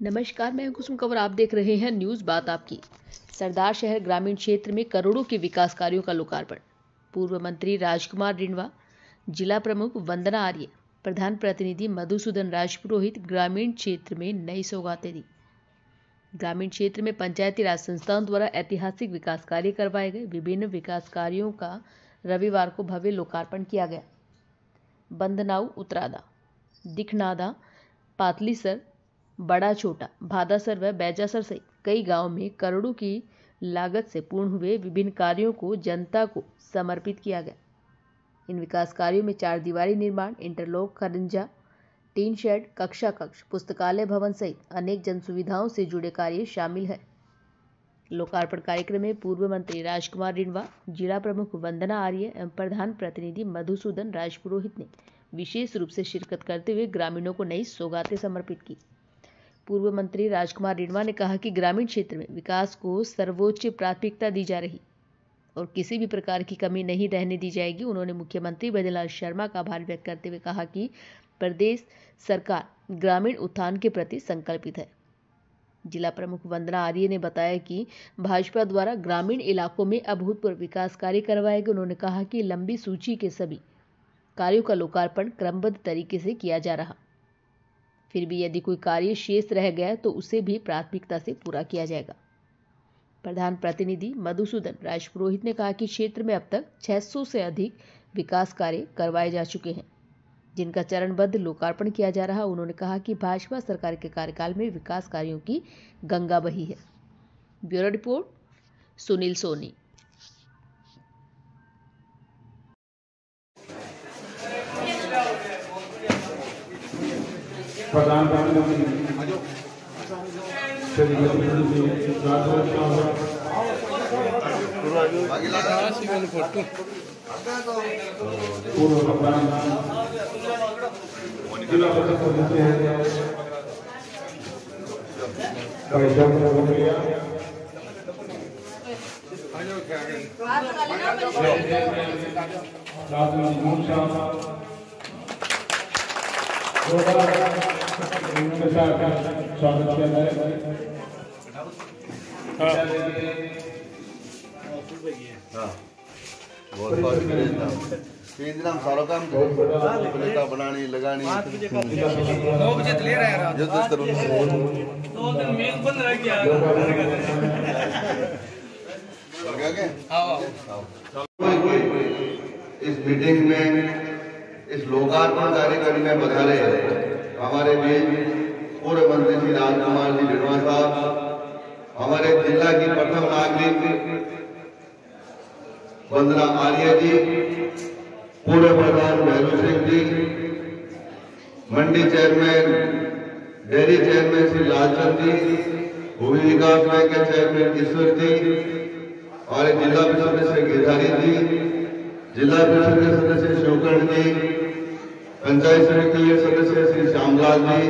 नमस्कार, मैं कुसुम कंवर। आप देख रहे हैं न्यूज़ बात आपकी। सरदार शहर ग्रामीण क्षेत्र में करोड़ों के विकास कार्यों का लोकार्पण। पूर्व मंत्री राजकुमार रिंडवा, जिला प्रमुख वंदना आर्य, प्रधान प्रतिनिधि मधुसूदन राजपुरोहित ग्रामीण क्षेत्र में नई सौगातें दी। ग्रामीण क्षेत्र में पंचायती राज संस्थाओं द्वारा ऐतिहासिक विकास कार्य करवाए गए। विभिन्न विकास कार्यों का रविवार को भव्य लोकार्पण किया गया। बंदनाऊ, उतरादा, दिखनादा, पातलीसर, बड़ा छोटा, भादासर व बैजासर सहित कई गांवों में करोड़ों की लागत से पूर्ण हुए विभिन्न कार्यों को जनता को समर्पित किया गया। इन विकास कार्यों में 4 दीवारी निर्माण, इंटरलॉक, खरंजा, टीन शेड, कक्षा कक्ष, पुस्तकालय भवन सहित अनेक जन सुविधाओं से जुड़े कार्य शामिल है। लोकार्पण कार्यक्रम में पूर्व मंत्री राजकुमार रिंडवा, जिला प्रमुख वंदना आर्य एवं प्रधान प्रतिनिधि मधुसूदन राजपुरोहित ने विशेष रूप से शिरकत करते हुए ग्रामीणों को नई सौगातें समर्पित की। पूर्व मंत्री राजकुमार रिंडवा ने कहा कि ग्रामीण क्षेत्र में विकास को सर्वोच्च प्राथमिकता दी जा रही और किसी भी प्रकार की कमी नहीं रहने दी जाएगी। उन्होंने मुख्यमंत्री बद्रीलाल शर्मा का आभार व्यक्त करते हुए कहा कि प्रदेश सरकार ग्रामीण उत्थान के प्रति संकल्पित है। जिला प्रमुख वंदना आर्य ने बताया कि भाजपा द्वारा ग्रामीण इलाकों में अभूतपूर्व विकास कार्य करवाए गए। उन्होंने कहा कि लंबी सूची के सभी कार्यों का लोकार्पण क्रमबद्ध तरीके से किया जा रहा, फिर भी यदि कोई कार्य शेष रह गया तो उसे भी प्राथमिकता से पूरा किया जाएगा। प्रधान प्रतिनिधि मधुसूदन राजपुरोहित ने कहा कि क्षेत्र में अब तक 600 से अधिक विकास कार्य करवाए जा चुके हैं, जिनका चरणबद्ध लोकार्पण किया जा रहा। उन्होंने कहा कि भाजपा सरकार के कार्यकाल में विकास कार्यों की गंगा बही है। Bureau report, Sunil Soni. प्रधानमंत्री पूर्व जिला परिषद सदस्य स्वागत किया जाए। हम सारा काम प्लेटा बनानी लगानी इस मीटिंग में इस लोकार्पण कार्यक्रम में पधारे हमारे बीच पूर्व मंत्री श्री राजकुमार जी रिंडवा साहब, हमारे जिला की प्रथम नागरिक वंदना आर्य जी, पूर्व प्रधान महबूब सिंह जी, मंडी chairman, dairy chairman Shri Lalchand ji, भूमि विकास बैंक के चेयरमैन ईश्वर जी, हमारे जिला परिषद सदस्य गिरधारी जी, जिला परिषद के सदस्य शिवकर्ण जी, पंचायत समिति के सदस्य श्री श्यामलाल जी,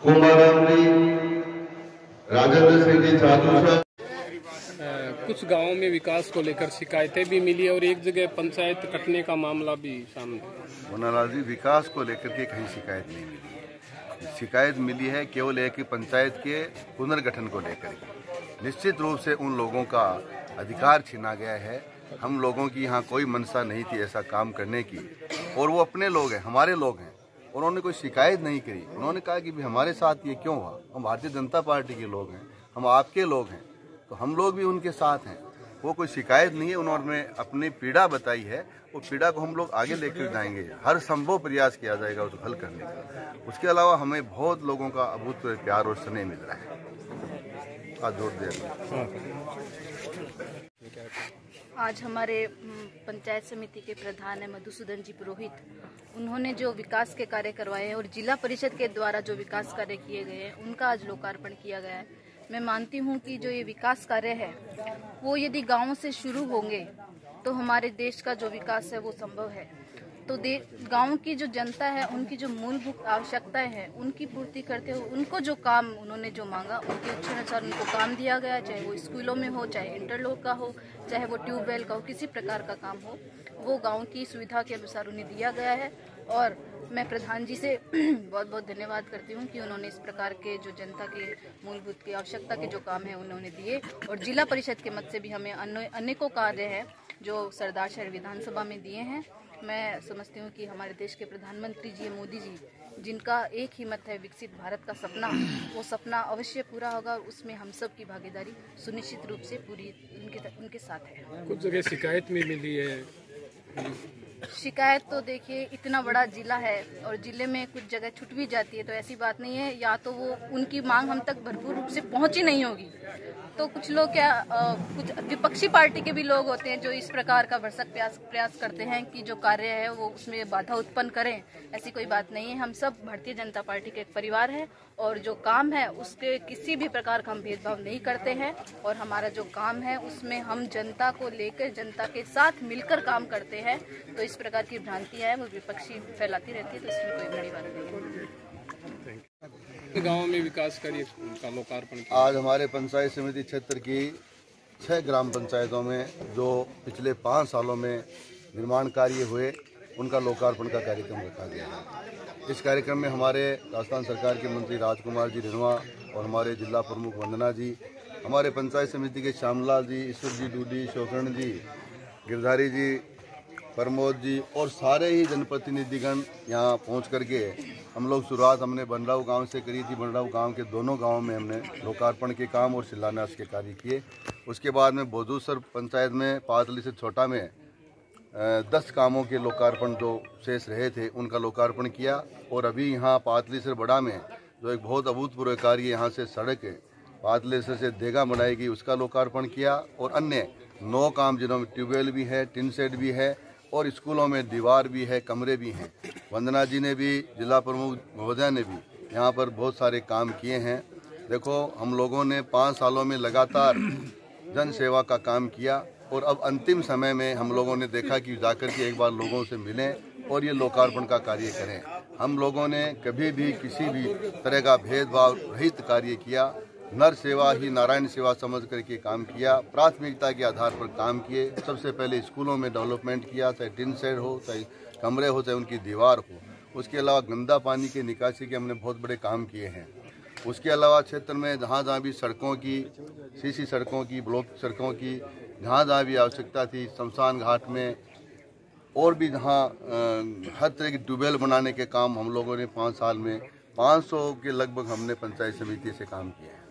कुमाराम जी, राजेंद्र सिंह जी चातुषा। कुछ गांवों में विकास को लेकर शिकायतें भी मिली और एक जगह पंचायत कटने का मामला भी सामने। वनराज जी, विकास को लेकर के कहीं शिकायत नहीं मिली है। शिकायत मिली है केवल एक ही पंचायत के पुनर्गठन को लेकर के। निश्चित रूप से उन लोगों का अधिकार छीना गया है। हम लोगों की यहाँ कोई मंशा नहीं थी ऐसा काम करने की, और वो अपने लोग हैं, हमारे लोग हैं। उन्होंने कोई शिकायत नहीं करी। उन्होंने कहा कि भी हमारे साथ ये क्यों हुआ, हम भारतीय जनता पार्टी के लोग हैं, हम आपके लोग हैं, तो हम लोग भी उनके साथ हैं। वो कोई शिकायत नहीं है। उन्होंने अपनी पीड़ा बताई है, वो पीड़ा को हम लोग आगे लेकर जाएंगे। हर संभव प्रयास किया जाएगा उसको हल करने का। उसके अलावा हमें बहुत लोगों का अभूतपूर्व प्यार और स्नेह मिल रहा है। जोर दे। आज हमारे पंचायत समिति के प्रधान है मधुसूदन जी पुरोहित, उन्होंने जो विकास के कार्य करवाए हैं और जिला परिषद के द्वारा जो विकास कार्य किए गए हैं उनका आज लोकार्पण किया गया है। मैं मानती हूं कि जो ये विकास कार्य है वो यदि गांवों से शुरू होंगे तो हमारे देश का जो विकास है वो संभव है। तो गांव की जो जनता है उनकी जो मूलभूत आवश्यकताएं हैं उनकी पूर्ति करते हुए उनको जो काम उन्होंने जो मांगा उनके इच्छानुसार उनको काम दिया गया, चाहे वो स्कूलों में हो, चाहे इंटरलॉक का हो, चाहे वो ट्यूबवेल का हो, किसी प्रकार का काम हो, वो गांव की सुविधा के अनुसार उन्हें दिया गया है। और मैं प्रधान जी से बहुत बहुत धन्यवाद करती हूँ कि उन्होंने इस प्रकार के जो जनता के मूलभूत की आवश्यकता के जो काम है उन्होंने दिए, और जिला परिषद के मत से भी हमें अनेकों कार्य हैं जो सरदार शहर विधानसभा में दिए हैं। मैं समझती हूँ कि हमारे देश के प्रधानमंत्री जी मोदी जी, जिनका एक ही मत है विकसित भारत का सपना, वो सपना अवश्य पूरा होगा और उसमें हम सब की भागीदारी सुनिश्चित रूप से पूरी उनके साथ है। कुछ जगह शिकायत भी मिली है। शिकायत तो देखिए, इतना बड़ा जिला है और जिले में कुछ जगह छूट भी जाती है, तो ऐसी बात नहीं है, या तो वो उनकी मांग हम तक भरपूर रूप से पहुंची नहीं होगी, तो कुछ लोग कुछ विपक्षी पार्टी के भी लोग होते हैं जो इस प्रकार का भरसक प्रयास करते हैं कि जो कार्य है वो उसमें बाधा उत्पन्न करें। ऐसी कोई बात नहीं है, हम सब भारतीय जनता पार्टी के एक परिवार है और जो काम है उसके किसी भी प्रकार का हम भेदभाव नहीं करते हैं, और हमारा जो काम है उसमें हम जनता को लेकर जनता के साथ मिलकर काम करते हैं। तो इस प्रकार की भ्रांतियां हैं वो विपक्षी फैलाती रहती है, तो इसमें कोई बड़ी बात नहीं है। गाँव में विकास कार्य का लोकार्पण आज हमारे पंचायत समिति क्षेत्र की 6 ग्राम पंचायतों में जो पिछले 5 सालों में निर्माण कार्य हुए उनका लोकार्पण का कार्यक्रम रखा गया है। इस कार्यक्रम में हमारे राजस्थान सरकार के मंत्री राजकुमार जी रिणवा और हमारे जिला प्रमुख वंदना जी, हमारे पंचायत समिति के श्यामलाल जी, ईश्वर जी डूडी, शोकरण जी, गिरधारी जी, प्रमोद जी और सारे ही जनप्रतिनिधिगण यहाँ पहुँच करके हम लोग शुरुआत हमने बनराव गांव से करी थी। बनराव गांव के दोनों गांवों में हमने लोकार्पण के काम और शिलान्यास के कार्य किए। उसके बाद में बोधूसर पंचायत में पातली से छोटा में 10 कामों के लोकार्पण जो शेष रहे थे उनका लोकार्पण किया, और अभी यहाँ पातली से बड़ा में जो एक बहुत अभूतपूर्व कार्य यहाँ से सड़क पातली से देगा बनाएगी उसका लोकार्पण किया, और अन्य 9 काम जिनों में ट्यूबवेल भी है, टिन शेड भी है और स्कूलों में दीवार भी है, कमरे भी हैं। वंदना जी ने भी, जिला प्रमुख महोदया ने भी यहाँ पर बहुत सारे काम किए हैं। देखो, हम लोगों ने 5 सालों में लगातार जन सेवा का काम किया, और अब अंतिम समय में हम लोगों ने देखा कि जाकर के एक बार लोगों से मिलें और ये लोकार्पण का कार्य करें। हम लोगों ने कभी भी किसी भी तरह का भेदभाव रहित कार्य किया, नर सेवा ही नारायण सेवा समझ करके काम किया, प्राथमिकता के आधार पर काम किए। सबसे पहले स्कूलों में डेवलपमेंट किया, चाहे टिन शेड हो, चाहे कमरे हो, चाहे उनकी दीवार हो। उसके अलावा गंदा पानी के निकासी के हमने बहुत बड़े काम किए हैं। उसके अलावा क्षेत्र में जहाँ जहाँ भी सड़कों की, सीसी सड़कों की, ब्लॉक सड़कों की जहाँ जहाँ भी आवश्यकता थी, शमशान घाट में और भी जहाँ हर तरह की ट्यूबवेल बनाने के काम हम लोगों ने 5 साल में 500 के लगभग हमने पंचायत समिति से काम किया है।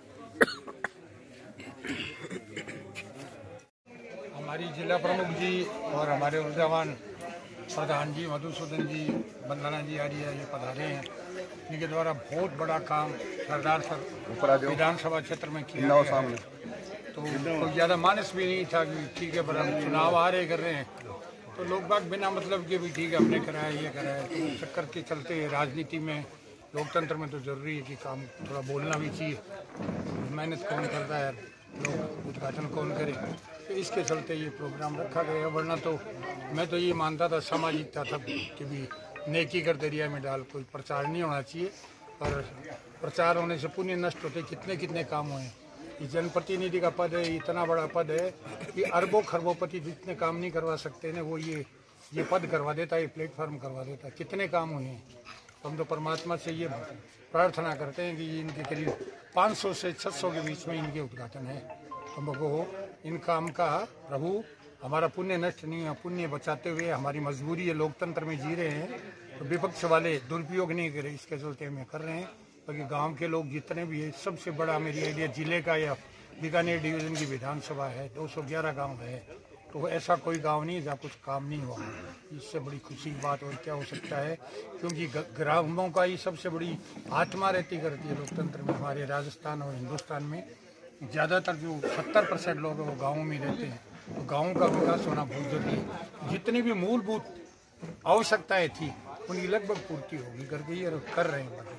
हमारी जिला प्रमुख जी और हमारे ऊर्जावान प्रधान जी मधुसूदन जी, वंदना जी आर्य ये पधारे हैं। इनके द्वारा बहुत बड़ा काम सरदार सर विधानसभा क्षेत्र में किया गया है। तो कोई ज़्यादा मानस भी नहीं था कि ठीक है पर हम चुनाव आ रहे कर रहे हैं, तो लोग बाग बिना मतलब के भी ठीक है हमने कराया, ये कराया, तो चक्कर के चलते राजनीति में, लोकतंत्र में तो जरूरी है कि काम थोड़ा बोलना भी चाहिए। मेहनत कौन करता है, लोग उद्घाटन कौन करे, तो इसके चलते ये प्रोग्राम रखा गया। वरना तो मैं तो ये मानता था, सामाजिकता था कि भी नेकी कर दरिया में डाल, कोई प्रचार नहीं होना चाहिए। पर प्रचार होने से पुण्य नष्ट होते, कितने कितने काम हुए। ये जनप्रतिनिधि का पद है, इतना बड़ा पद है कि अरबों खरबोपति जितने काम नहीं करवा सकते ना, वो ये पद करवा देता है, ये प्लेटफॉर्म करवा देता है। कितने काम हुए हैं। हम तो परमात्मा से ये प्रार्थना करते हैं कि इनके करीब 500 से 600 के बीच में इनके उद्घाटन है। हमको इन काम का प्रभु हमारा पुण्य नष्ट नहीं है, पुण्य बचाते हुए हमारी मजबूरी है, लोकतंत्र में जी रहे हैं, तो विपक्ष वाले दुरुपयोग नहीं करे, इसके चलते हमें कर रहे हैं। क्योंकि गांव के लोग जितने भी है, सबसे बड़ा मेरी आइडिया जिले का या बीकानेर डिवीज़न की विधानसभा है, 211 गाँव है, तो ऐसा कोई गांव नहीं है जहाँ कुछ काम नहीं हुआ। इससे बड़ी खुशी की बात और क्या हो सकता है, क्योंकि ग्रामों का ही सबसे बड़ी आत्मा रहती करती है लोकतंत्र में। हमारे राजस्थान और हिंदुस्तान में ज़्यादातर जो 70% लोग हैं वो गाँवों में रहते हैं, तो गाँव का विकास होना बहुत जरूरी है। जितनी भी मूलभूत आवश्यकताएँ थी उनकी लगभग पूर्ति होगी करके ये कर रहे हैं।